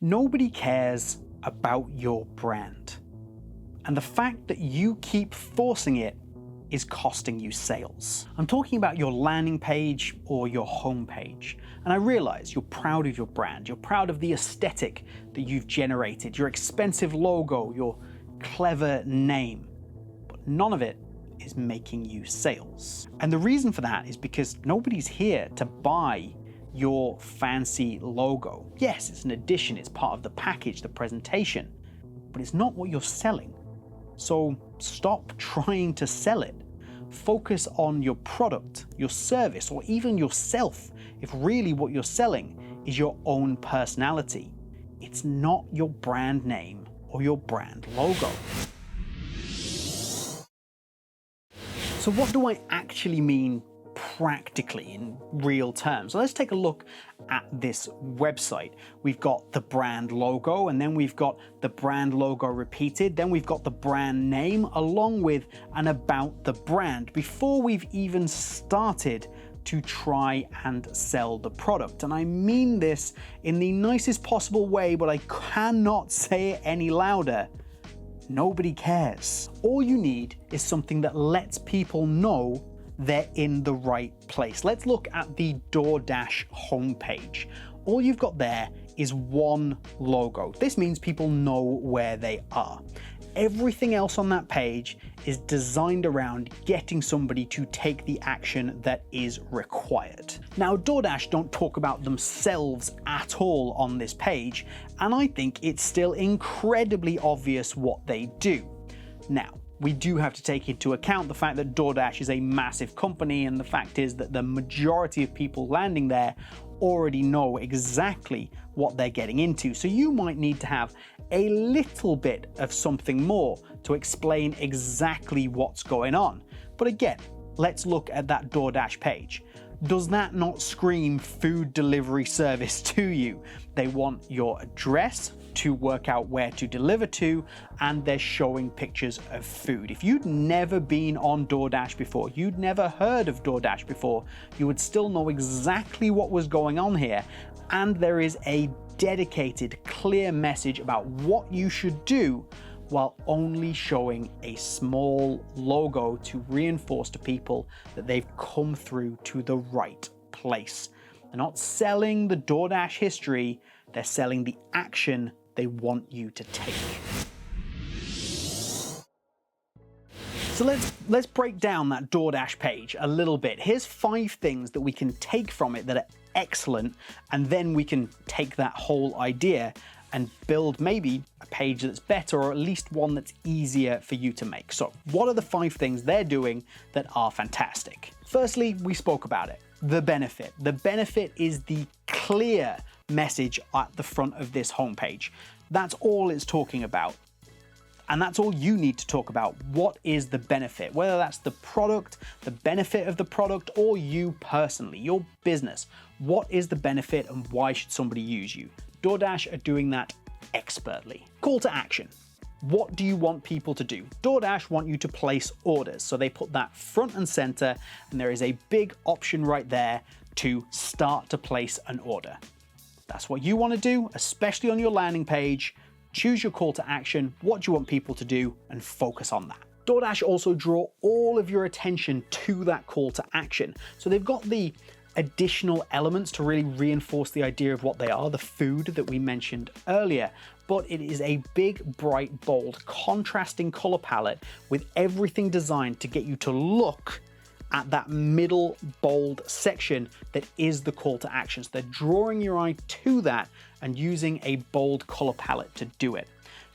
Nobody cares about your brand. And the fact that you keep forcing it is costing you sales. I'm talking about your landing page or your homepage. And I realize you're proud of your brand, you're proud of the aesthetic that you've generated, your expensive logo, your clever name, but none of it is making you sales. And the reason for that is because nobody's here to buy your fancy logo. Yes, it's an addition, it's part of the package, the presentation, but it's not what you're selling. So stop trying to sell it. Focus on your product, your service, or even yourself, if really what you're selling is your own personality. It's not your brand name or your brand logo. So what do I actually mean practically in real terms? So let's take a look at this website. We've got the brand logo, and then we've got the brand logo repeated, then we've got the brand name along with an about the brand before we've even started to try and sell the product. And I mean this in the nicest possible way, but I cannot say it any louder. Nobody cares. All you need is something that lets people know they're in the right place. Let's look at the DoorDash homepage. All you've got there is one logo. This means people know where they are. Everything else on that page is designed around getting somebody to take the action that is required. Now, DoorDash don't talk about themselves at all on this page, and I think it's still incredibly obvious what they do. Now, we do have to take into account the fact that DoorDash is a massive company, and the fact is that the majority of people landing there already know exactly what they're getting into. So you might need to have a little bit of something more to explain exactly what's going on. But again, let's look at that DoorDash page. Does that not scream food delivery service to you? They want your address to work out where to deliver to, and they're showing pictures of food. If you'd never been on DoorDash before, you'd never heard of DoorDash before, you would still know exactly what was going on here, and there is a dedicated, clear message about what you should do while only showing a small logo to reinforce to people that they've come through to the right place. They're not selling the DoorDash history, they're selling the action they want you to take. So let's break down that DoorDash page a little bit. Here's 5 things that we can take from it that are excellent, and then we can take that whole idea and build maybe a page that's better, or at least one that's easier for you to make. So what are the 5 things they're doing that are fantastic? Firstly, we spoke about it, the benefit. The benefit is the clear message at the front of this homepage. That's all it's talking about. And that's all you need to talk about. What is the benefit? Whether that's the product, the benefit of the product, or you personally, your business. What is the benefit and why should somebody use you? DoorDash are doing that expertly. Call to action. What do you want people to do? DoorDash want you to place orders. So they put that front and center, and there is a big option right there to start to place an order. That's what you want to do, especially on your landing page. Choose your call to action, what do you want people to do, and focus on that. DoorDash also draw all of your attention to that call to action. So they've got the additional elements to really reinforce the idea of what they are, the food that we mentioned earlier, but it is a big, bright, bold, contrasting color palette with everything designed to get you to look at that middle bold section that is the call to action. So they're drawing your eye to that and using a bold color palette to do it.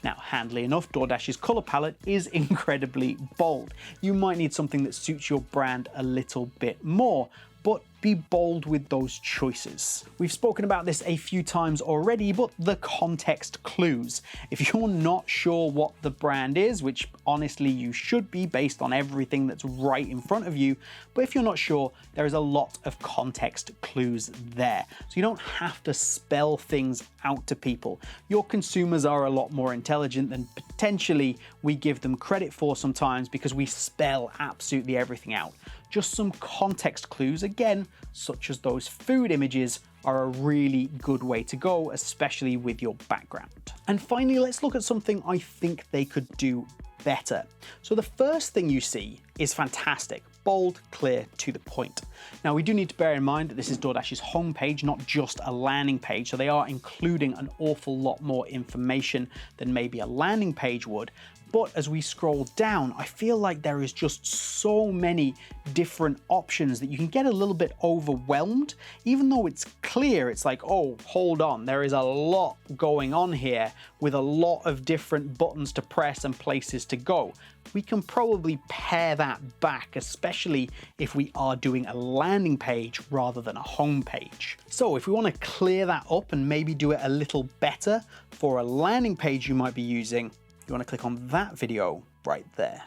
Now, handily enough, DoorDash's color palette is incredibly bold. You might need something that suits your brand a little bit more, but be bold with those choices. We've spoken about this a few times already, but the context clues. If you're not sure what the brand is, which honestly you should be based on everything that's right in front of you, but if you're not sure, there is a lot of context clues there. So you don't have to spell things out to people. Your consumers are a lot more intelligent than potentially we give them credit for sometimes, because we spell absolutely everything out. Just some context clues, again, such as those food images, are a really good way to go, especially with your background. And finally, let's look at something I think they could do better. So the first thing you see is fantastic. Bold, clear, to the point. Now we do need to bear in mind that this is DoorDash's homepage, not just a landing page, so they are including an awful lot more information than maybe a landing page would. But as we scroll down, I feel like there is just so many different options that you can get a little bit overwhelmed. Even though it's clear, it's like, oh, hold on, there is a lot going on here with a lot of different buttons to press and places to go. We can probably pare that back, especially if we are doing a landing page rather than a home page. So if we want to clear that up and maybe do it a little better for a landing page you might be using, you want to click on that video right there.